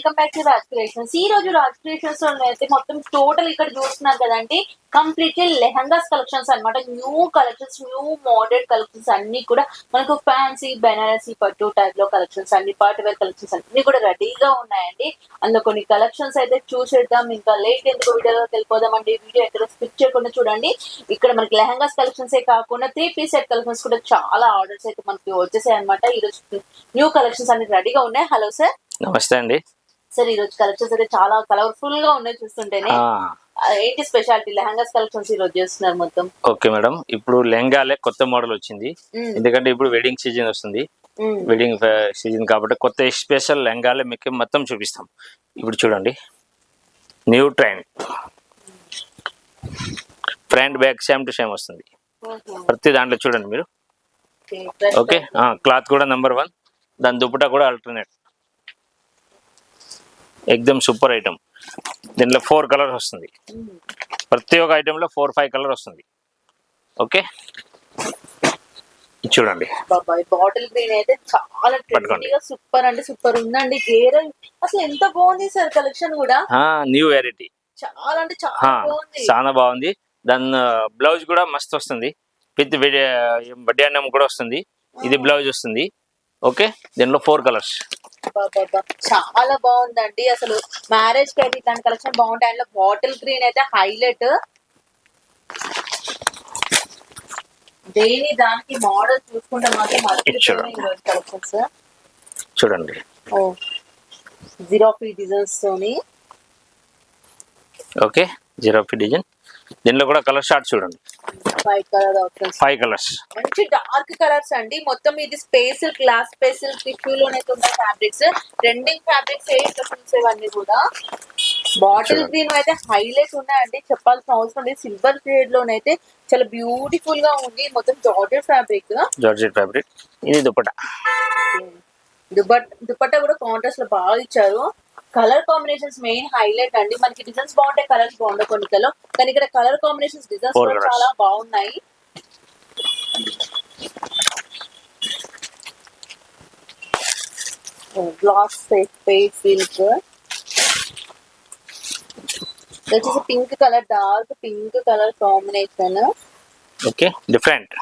Welcome back to Raj creations. ఈ రోజు Raj creations లో అయితే మొత్తం టోటల్ ఇక్కడ చూస్తున్నారు కదండి, కంప్లీట్లీ లెహంగాస్ కలెక్షన్స్ అన్నమాట. New collections, new modern collections అన్ని కూడా మనకు ఫ్యాన్సీ బెనారసీ పట్టు టైప్ లో కలెక్షన్స్ అన్ని, పార్టీ వేర్ కలెక్షన్స్ అన్ని కూడా రెడీగా ఉన్నాయండి. అందులో కొన్ని కలెక్షన్స్ అయితే చూసేద్దాం. ఇంకా లేట్ ఎందుకు వీడియోలో వెళ్ళిపోదామండి. వీడియో ఎక్కడ స్కిప్ చేయకుండా చూడండి. ఇక్కడ మనకి లెహంగాస్ కలెక్షన్స్ ఏ కాకుండా 3 పీస్ సెట్ కలెక్షన్స్ కూడా చాలా ఆర్డర్స్ అయితే మనకి వచ్చేసాయి అనమాట. ఈ రోజు న్యూ కలెక్షన్స్ అన్ని రెడీగా ఉన్నాయి. Hello sir. నమస్తే అండి సార్. ఈ రోజు కలెక్షన్స్ అయితే చాలా కలర్ఫుల్ గా ఉన్నాయి చూస్తుంటేనే. ఏంటి స్పెషాలిటీ లెహంగాస్ కలెక్షన్స్ ఈ రోజు చేస్తున్నారు మొత్తం? ఓకే మేడం, ఇప్పుడు లెహంగాలే కొత్త మోడల్ వచ్చింది. ఎందుకంటే ఇప్పుడు వెడ్డింగ్ సీజన్ వస్తుంది, వెడ్డింగ్ సీజన్ కాబట్టి కొత్త స్పెషల్ లెహంగాలే మీకు మొత్తం చూపిస్తాం. ఇప్పుడు చూడండి, new trend front back same to same వస్తుంది ప్రతి దాంట్లో. చూడండి మీరు. ఓకే, క్లాత్ కూడా నెంబర్ 1, దాని దుపట్టా కూడా ఆల్టర్నేట్, ఎక్దమ్ సూపర్ ఐటమ్. దీంట్లో 4 కలర్స్ వస్తుంది, ప్రతి ఒక్క ఐటమ్ లో 4-5 కలర్ వస్తుంది. ఓకే చూడండి, బాటిల్ గ్రీన్ అయితే చాలా ట్రెండీగా సూపర్ అంటే సూపర్ ఉందండి. గేర్ అసలు ఎంత బాగుంది సార్ కలెక్షన్ కూడా. న్యూ వెరైటీ, చాలా అంటే చాలా బాగుంది, చాలా బాగుంది. దాని బ్లౌజ్ కూడా మస్తు వస్తుంది, విత్ బడ్డీ అన్నం కూడా వస్తుంది. ఇది బ్లౌజ్ వస్తుంది. ఓకే, దీనిలో 4 కలర్స్. చాలా బాగుందండి. అసలు మ్యారేజ్ కి అయితే ఇట్లాంటి కలెక్షన్ బాగుంటాయి. అందులో బాటిల్ గ్రీన్ అయితే హైలైట్. దేని దానికి మోడల్ చూసుకుంటే మాత్రం కలెక్షన్స్ చూడండి. జీరో ఫీ డిజైన్స్ తోని. Okay, zero fee design. దీనిలో కూడా కలర్ షార్ట్ చూడండి, 5 కలర్స్, మంచి డార్క్ కలర్స్ అండి. మొత్తం ఇది స్పేషల్ గ్లాస్ స్పేషల్ టిష్యూలోనైతే ఉన్న ఫ్యాబ్రిక్స్, ట్రెండింగ్ ఫ్యాబ్రిక్స్ చూసేవన్నీ కూడా. బాటిల్ గ్రీన్ అయితే హైలైట్ ఉన్నాయండి, చెప్పాల్సిన అవసరం లేదు. సిల్వర్ షేడ్ లోనైతే చాలా బ్యూటిఫుల్ గా ఉంది. మొత్తం జార్జెట్ ఫ్యాబ్రిక్. ఇది దుపట్టా. దుపట్టా కూడా కాంట్రాస్ట్ లో బాగా ఇచ్చారు. కలర్ కాంబినేషన్స్ మెయిన్ హైలైట్ అండి. మనకి డిజైన్స్ బాగుంటాయి, కలర్స్ బాగుంటాయి కొన్నికలో, కానీ ఇక్కడ కలర్ కాంబినేషన్స్ డిజైన్స్ కూడా చాలా బాగున్నాయి. గ్లాస్ సిల్క్ వచ్చేసి pink colour, dark pink colour combination. Okay, different,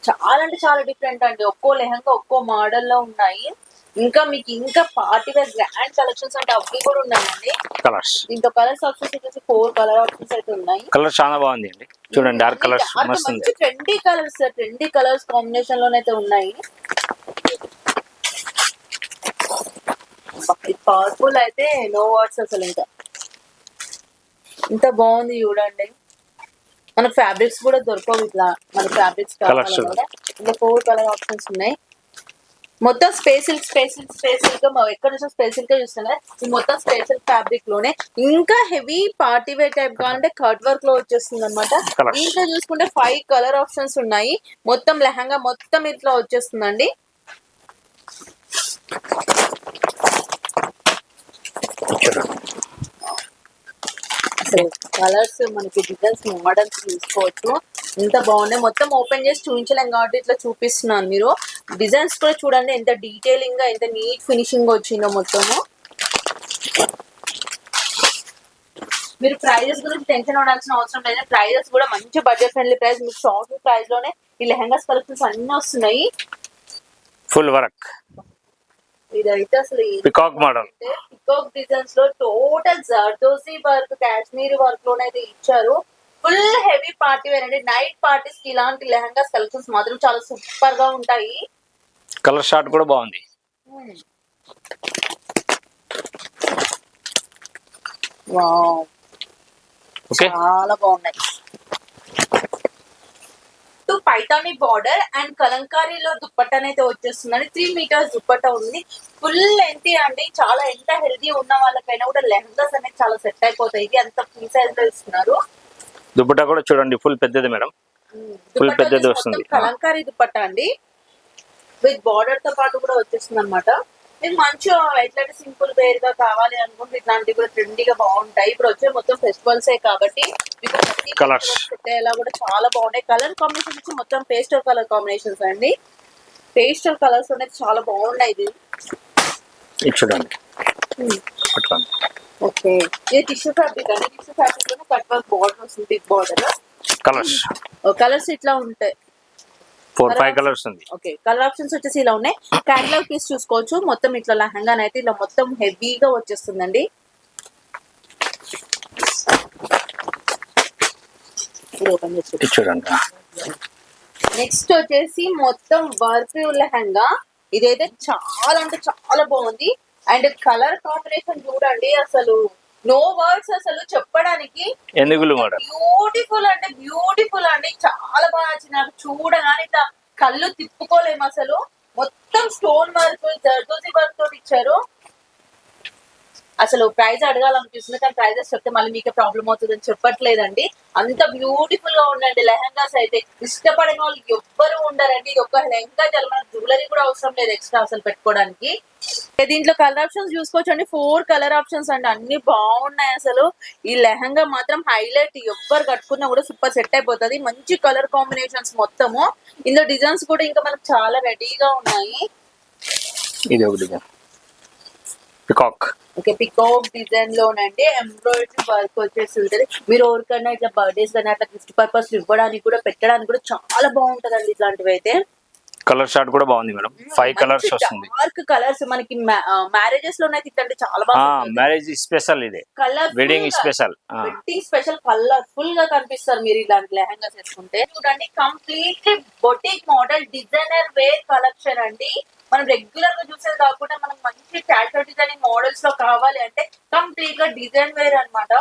చాలా అంటే చాలా డిఫరెంట్ అండి. ఒక్కో లెహంగా ఒక్కో మోడల్ లో ఉన్నాయి. ఇంకా మీకు ఇంకా పార్టీ వేర్ గ్రాండ్ కలెక్షన్స్ అంటే అవి కూడా ఉన్నాయండి. కలర్స్, దీంతో కలర్స్ ఆప్షన్స్ వచ్చేసి 4 కలర్ ఆప్షన్స్ అయితే ఉన్నాయి. కలర్ చాలా బాగుంది అండి. చూడండి, డార్క్ కలర్స్ మస్తు ట్రెండీ కలర్స్ కాంబినేషన్ లోనైతే ఉన్నాయి. పవర్ఫుల్ అయితే నో వర్డ్స్ అసలు. ఇంకా ఇంత బాగుంది చూడండి. మనకు ఫ్యాబ్రిక్స్ కూడా దొరకవు ఇట్లా. మన ఫ్యాబ్రిక్స్ ఇంకా 4 కలర్ ఆప్షన్స్ ఉన్నాయి. మొత్తం స్పేషల్ గా ఎక్కడ చూసిన స్పేషల్ గా చూస్తున్నారు. ఈ మొత్తం స్పేషల్ ఫ్యాబ్రిక్ లోనే ఇంకా హెవీ పార్టీ వేర్ టైప్ కావాలంటే కట్ వర్క్ లో వచ్చేస్తుంది అనమాట. దీంట్లో చూసుకుంటే 5 కలర్ ఆప్షన్స్ ఉన్నాయి. మొత్తం లెహంగా మొత్తం ఇట్లా వచ్చేస్తుందండి. కలర్స్ మనకి డిజైన్స్ మోడల్స్ చూసుకోవచ్చు, ఎంత బాగున్నాయి. మొత్తం ఓపెన్ చేసి చూపించలేం కాబట్టి ఇట్లా చూపిస్తున్నాను. మీరు డిజైన్స్ కూడా చూడండి ఎంత డీటెయిలింగ్ గా, ఎంత నీట్ ఫినిషింగ్ వచ్చిందో మొత్తము. మీరు ప్రైజెస్ గురించి టెన్షన్ పడాల్సిన అవసరం లేదు. ప్రైజెస్ కూడా మంచి బడ్జెట్ ఫ్రెండ్లీ ప్రైస్. మీకు షార్ట్ ప్రైస్ లోనే ఈ లెహంగాస్ కలెక్షన్స్ అన్ని వస్తున్నాయి. ఫుల్ వర్క్, ఇదైతే అసలు పికాక్ మోడల్, పికాక్ డిజైన్స్ లో total zardozi work, Kashmir work లోనైతే ఇచ్చారు. ఫుల్ హెవీ పార్టీ వేర్ అండి. నైట్ పార్టీస్ కి ఇలాంటి లెహంగాస్ కలెక్షన్స్ మాత్రం చాలా సూపర్ గా ఉంటాయి. కలర్ షార్ట్ కూడా బాగుంది. వావ్, చాలా బాగున్నాయి. పైతాని బార్డర్ అండ్ కలంకారీలో దుప్పట్టా అయితే వచ్చేస్తుందండి. 3 మీటర్స్ దుప్పట్టా ఉంది. ఫుల్ లెంత్ అండి. చాలా ఎంత హెల్దీ ఉన్న వాళ్ళకైనా కూడా లెహంగాస్ అనేది చాలా సెట్ అయిపోతాయి. అంత ఫ్రీ సైజ్ లో ఇస్తున్నారు. దుపట్టా కూడా చూడండి, ఫుల్ పెద్దది మేడం, ఫుల్ పెద్దది వస్తుంది. కలంకారీ దుపట్టా అండి, విత్ బార్డర్ తో పాటు కూడా వచ్చేస్తుంది అనమాట. మీకు మంచిగా ఎట్లాంటి సింపుల్ వేర్ గా కావాలి అనుకుంటే ఇట్లాంటివి కూడా ట్రెండీగా బాగుంటాయి. ఇప్పుడు వచ్చే మొత్తం ఫెస్టివల్సే కాబట్టి మీకు కలర్స్ ఎలా కూడా చాలా బాగున్నాయి. కలర్ కాంబినేషన్స్ వచ్చి మొత్తం పేస్టల్ కలర్ కాంబినేషన్స్ అండి. పేస్టల్ కలర్స్ అనేది చాలా బాగున్నాయి. ఇది చూడండి, ఓకే, ఇది టిష్యూ ఫ్యాబ్రిక్ అండి. టిష్యూ ఫ్యాబ్రిక్ లో కట్ వర్క్ బార్డర్ వస్తుంది, బిగ్ బార్డర్. కలర్స్ కలర్స్ ఇట్లా ఉంటాయి, 4-5 కలర్స్ ఉంది. ఓకే, కలర్ ఆప్షన్స్ వచ్చేసి ఇలా ఉన్నాయి. క్యాటలాగ్ పీస్ చూసుకోవచ్చు. మొత్తం ఇట్లా లెహంగా అయితే ఇలా మొత్తం హెవీగా వచ్చేస్తుందండి. ఓపెన్ చేసి చూడండి. నెక్స్ట్ వచ్చేసి మొత్తం వర్క్ లెహంగా. ఇదైతే చాలా అంటే చాలా బాగుంది. అండ్ కలర్ కాంబినేషన్ చూడండి, అసలు నో వర్డ్స్ అసలు చెప్పడానికి. బ్యూటిఫుల్ అంటే బ్యూటిఫుల్ అండి, చాలా బాగా నచ్చింది నాకు. చూడగానే ఇట్లా కళ్ళు తిప్పుకోలేము అసలు. మొత్తం స్టోన్ వర్క్, జర్దోజీ వర్క్ తోటి ఇచ్చారు. అసలు ప్రైజ్ అడగాలనిపిస్తుంది, కానీ ప్రైజెస్ చెప్తే మళ్ళీ మీకే ప్రాబ్లం అవుతుందని చెప్పట్లేదండి. అంత బ్యూటిఫుల్ గా ఉండండి లెహంగాస్ అయితే. ఇష్టపడిన వాళ్ళు ఎవ్వరు ఉండరండి. ఇది ఒక లెహంగా చాలా, మనకు జ్యువెలరీ కూడా అవసరం లేదు ఎక్స్ట్రా అసలు పెట్టుకోవడానికి. దీంట్లో కలర్ ఆప్షన్స్ చూసుకోవచ్చు అండి. 4 కలర్ ఆప్షన్స్ అండి, అన్ని బాగున్నాయి అసలు. ఈ లెహంగా మాత్రం హైలైట్, ఎవ్వరు కట్టుకున్నా కూడా సూపర్ సెట్ అయిపోతుంది. మంచి కలర్ కాంబినేషన్స్ మొత్తము. ఇందులో డిజైన్స్ కూడా ఇంకా మనకు చాలా రెడీగా ఉన్నాయి. ఇది ఒక design peacock. Okay, peacock design లోనండి ఎంబ్రాయిడరీ వర్క్ వచ్చేసి ఉంటుంది. మీరు ఎవరికైనా ఇట్లా బర్త్డేస్ కానీ అట్లా గిఫ్ట్ పర్పస్ ఇవ్వడానికి కూడా పెట్టడానికి కూడా చాలా బాగుంటదండి ఇట్లాంటివి అయితే. కలర్ షార్ట్ కూడా బాగుంది మేడం. 5 కలర్స్ వస్తుంది. డార్క్ కలర్స్ మనకి మ్యారేజెస్ లోనైతే ఇట్లాంటి చాలా బాగా, మ్యారేజ్ స్పెషల్, ఇది colour wedding special. Wedding special colourful గా కనిపిస్తారు మీరు ఇలాంటి లెహంగాస్ వేసుకుంటే. చూడండి, completely boutique model designer wear collection అండి. మనం రెగ్యులర్ గా చూసేది కాకుండా మనం మంచి క్యాషువల్ డిజైనింగ్ మోడల్స్ లో కావాలి అంటే కంప్లీట్ గా డిజైన్ వేర్ అన్నమాట.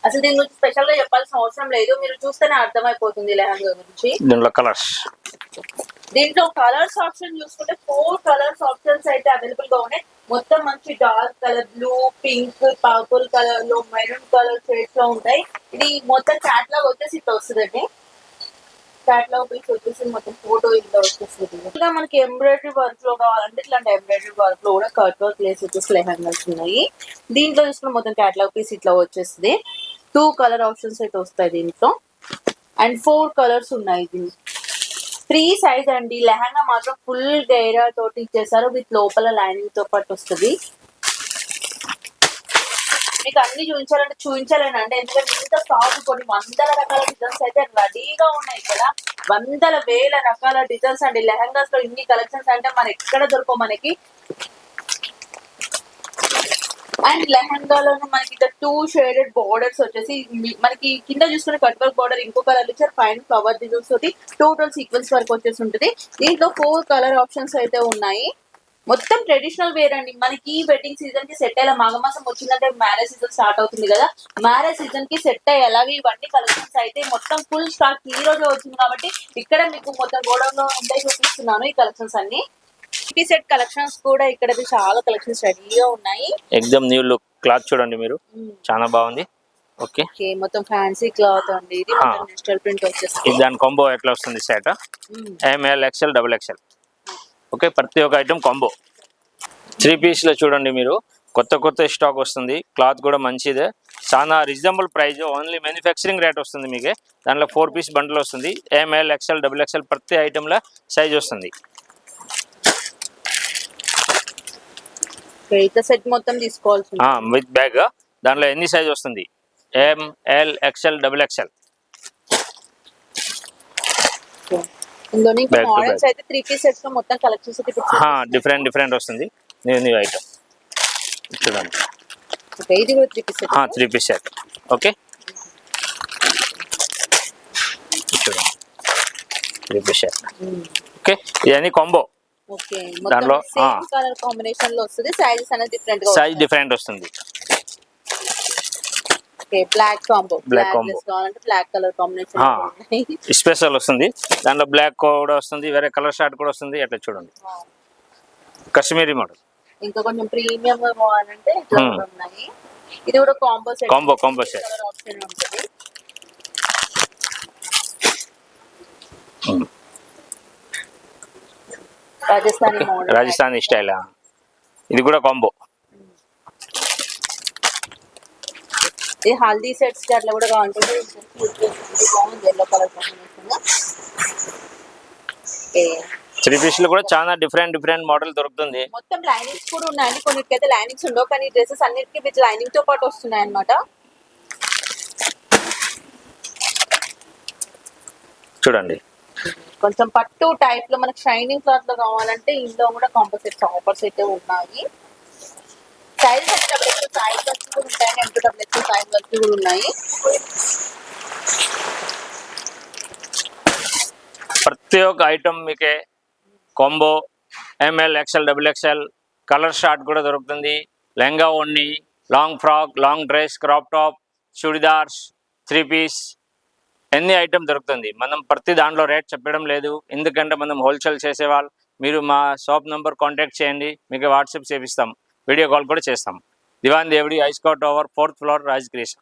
అసలు దీని గురించి స్పెషల్ గా చెప్పాల్సిన అవసరం లేదు, మీరు చూస్తేనే అర్థమైపోతుంది లెహంగా గురించి. దీంట్లో కలర్స్ ఆప్షన్ చూసుకుంటే 4 కలర్స్ ఆప్షన్స్ అయితే అవైలబుల్ గా ఉన్నాయి. మొత్తం మంచి dark colour, blue, pink, purple colour లో, మెరూన్ కలర్ షేడ్స్ లో ఉంటాయి. ఇది మొత్తం క్యాట్లాగ్ వచ్చేసి ఇట్లా వస్తుందండి. క్యాట్లాగ్ పీస్ వచ్చేసి మొత్తం ఫోటో ఇట్లా వచ్చేస్తుంది. ఇంకా మనకి ఎంబ్రాయిడరీ వర్క్ లో కావాలంటే ఇట్లాంటి ఎంబ్రాయిడరీ వర్క్ లో కూడా కట్ వర్క్ లేస్ వచ్చేసి లెహంగాస్ ఉన్నాయి. దీంట్లో చూసుకున్న మొత్తం క్యాట్లాగ్ పీస్ ఇట్లా వచ్చేస్తుంది. 2 కలర్ ఆప్షన్స్ అయితే వస్తాయి దీంట్లో, అండ్ 4 కలర్స్ ఉన్నాయి. దీనికి 3 సైజ్ అండి. లెహంగా మాత్రం ఫుల్ గైరా తోటి ఇచ్చేసారు, విత్ లోపల లైనింగ్ తో పాటు వస్తుంది. మీకు అన్ని చూపించాలని అంటే, ఎందుకంటే ఇంత స్టాక్ కొన్ని వందల రకాల డిజైన్స్ అయితే రెడీగా ఉన్నాయి ఇక్కడ. వందల వేల రకాల డిజైన్స్ అండి లెహంగాస్ లో. ఇన్ని కలెక్షన్స్ అంటే మన ఎక్కడ దొరకవు మనకి. అండ్ లెహంగాలోనే మనకి ఇట్లా 2 షేడెడ్ బార్డర్స్ వచ్చేసి మనకి కింద చూసుకునే కట్ వర్క్ బార్డర్ ఇంకో కలర్ ఇచ్చారు, పైన ఫ్లవర్ డిజైన్స్ తోటి టోటల్ సీక్వెన్స్ వర్క్ వచ్చేసి ఉంటుంది. దీంట్లో 4 కలర్ ఆప్షన్స్ అయితే ఉన్నాయి. మొత్తం ట్రెడిషనల్ వేర్ అండి. మనకి వెడ్డింగ్ సీజన్ కి సెట్ అయ్యేలా, మాఘమాసం వచ్చిందంటే మ్యారేజ్ సీజన్ స్టార్ట్ అవుతుంది కదా, మ్యారేజ్ సీజన్ కి సెట్ అయ్యేలాగా ఇవన్నీ కలెక్షన్స్ అయితే మొత్తం ఫుల్ స్టాక్ ఈ రోజే వచ్చింది కాబట్టి ఇక్కడ మీకు మొత్తం గోడౌన్ లో ఉంటాయి చూపిస్తున్నాను ఈ కలెక్షన్స్ అన్ని. సెట్ కలెక్షన్స్ కూడా ఇక్కడ చాలా కలెక్షన్స్ రెడీగా ఉన్నాయి. ఎక్దమ్ న్యూ లుక్. క్లాత్ చూడండి మీరు, చాలా బాగుంది. ఓకే, మొత్తం ఫ్యాన్సీ క్లాత్ అండి. ఇది డిజిటల్ ప్రింట్ వచ్చేసి దాని కాంబో ఎట్లా వస్తుంది set? ML XL XXL. Okay, ప్రతి ఒక్క ఐటమ్ కాంబో 3 పీస్ లో చూడండి మీరు. కొత్త స్టాక్ వస్తుంది. క్లాత్ కూడా మంచిదే, చాలా reasonable price. Only manufacturing rate వస్తుంది మీకు. దాంట్లో 4 పీస్ బండిల్ వస్తుంది. ML XL XXL ప్రతి ఐటెంలో సైజ్ వస్తుంది. సెట్ మొత్తం తీసుకోవాల్సి విత్ బ్యాగ్. దాంట్లో ఎన్ని సైజ్ వస్తుంది? ML XL XXL. మోడల్స్ అయితే 3 పీస్ సెట్స్ లో మొత్తం కలెక్షన్స్ డిఫరెంట్ వస్తుంది. న్యూ ఐటమ్ చూడండి. ఓకే, ఇది కూడా 3 piece set. 3 piece set. Okay, చూడండి 3 పీస్ సెట్. ఓకే, ఇవన్నీ కాంబో. ఓకే, దాంట్లో సేమ్ కలర్ కాంబినేషన్ లో వస్తుంది. సైజెస్ అనేది డిఫరెంట్ గా, సైజ్ డిఫరెంట్ వస్తుంది. Okay, black combo. కావాలంటే బ్లాక్ కలర్ కాంబినేషన్ స్పెషల్ వస్తుంది. దాంట్లో బ్లాక్ కూడా వస్తుంది, వేరే కలర్ షార్ట్ కూడా వస్తుంది. అట్లా చూడండి, కాశ్మీరీ మోడల్. ఇంకా కొంచెం ప్రీమియం గా కావాలంటే ఇట్లా ఉన్నాయి. ఇది కూడా combo set. Combo set option ఉంటుంది. రాజస్థానీ స్టైల్. ఇది కూడా కాంబో. ఇది హల్దీ సెట్స్ కి అట్లా కూడా కావాలంటే బాగుంది. Yellow colour combination. త్రీ పీస్లు కూడా చాలా డిఫరెంట్ మోడల్ దొరుకుతుంది. మొత్తం లైనింగ్స్ కూడా ఉన్నాయండి, కొన్నిటికైతే లైనింగ్స్ ఉండవు, కానీ డ్రెస్సెస్ అన్నిటికీ విత్ లైనింగ్ తో పాటు వస్తున్నాయి అన్నమాట. చూడండి కొంచెం పట్టు టైప్ లో మనకి షైనింగ్ క్లాత్ లో కావాలంటే ఇందులో కూడా కాంపోజిట్ ఆఫర్స్ అయితే ఉన్నాయి. సైజ్ వచ్చేటప్పుడు సైజ్ వచ్చి కూడా ఉంటాయి, M2XX సైజ్ వచ్చి కూడా ఉన్నాయి. ప్రతి ఒక్క ఐటమ్ మీకే combo ML XL XXL colour short కూడా దొరుకుతుంది. లెహంగా ఓణి, long frock, long dress, crop top, churidars, three piece ఎన్ని ఐటమ్ దొరుకుతుంది. మనం ప్రతి దాంట్లో రేట్ చెప్పడం లేదు, ఎందుకంటే మనం హోల్సేల్ చేసేవాళ్ళు. మీరు మా షాప్ నెంబర్ కాంటాక్ట్ చేయండి, మీకు వాట్సాప్ చేపిస్తాం, వీడియో కాల్ కూడా చేస్తాం. దివాన్ దేవుడి ఐస్కాట్ టవర్ 4th ఫ్లోర్ రాజకృష్ణ.